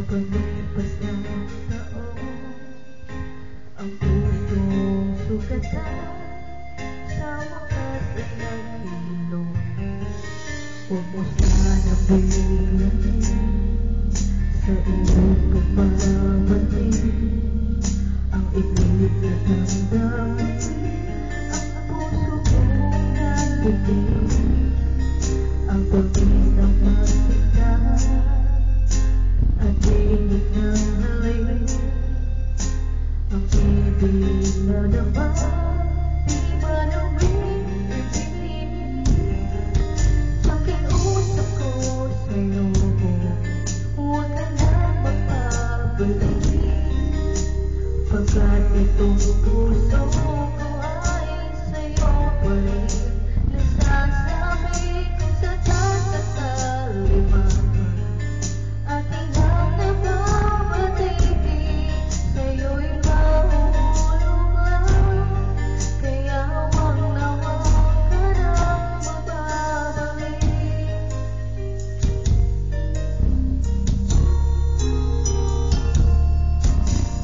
Pagkalipas ng taon, ang pusong sugatan sa wakas ay naghilom. Huwag mo sana bilhin sa iyong pagbabalik ang ibig na damdamin, ang puso kong natitig, ang pag-ibig ng magtigas at inig ng halik, ang ibig na naman di manawin ibigin. Pakiusap ko sa'yo, huwag ka na magpabalik, pagkat itong puso ko ay sa'yo pa rin. Nasasabi ko sa taas at sa liwanag, aking lang nababatibig, sa'yo'y mahulog lang. Kaya huwag na huwag ka nang magbabalik.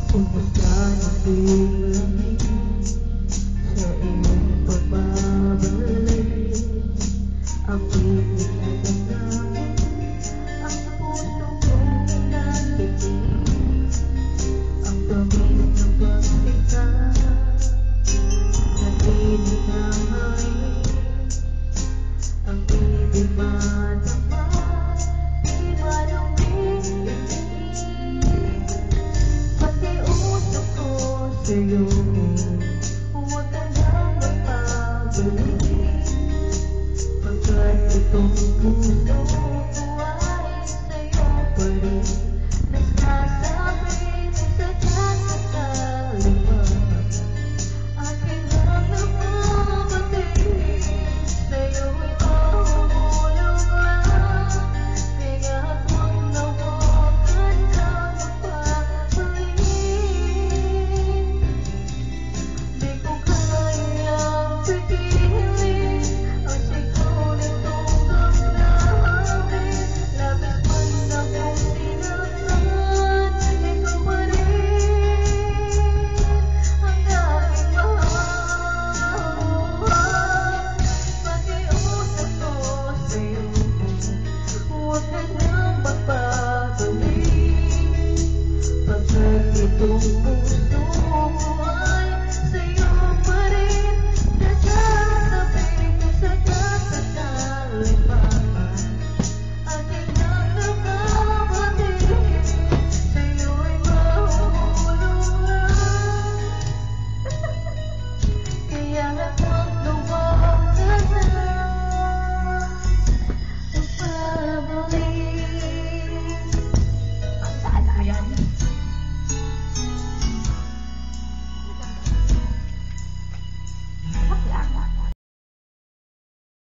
Kumusta na biglamig sa iyong pagbabalik, ang ibig na damdamin, ang puso kong natitig, ang tamis ng pagsikat at inig ng halik, ang ibig madama di manawin ibigin. Pakiusap ko sa'yo, huwag ka nang magpabalik, pagkat itong puso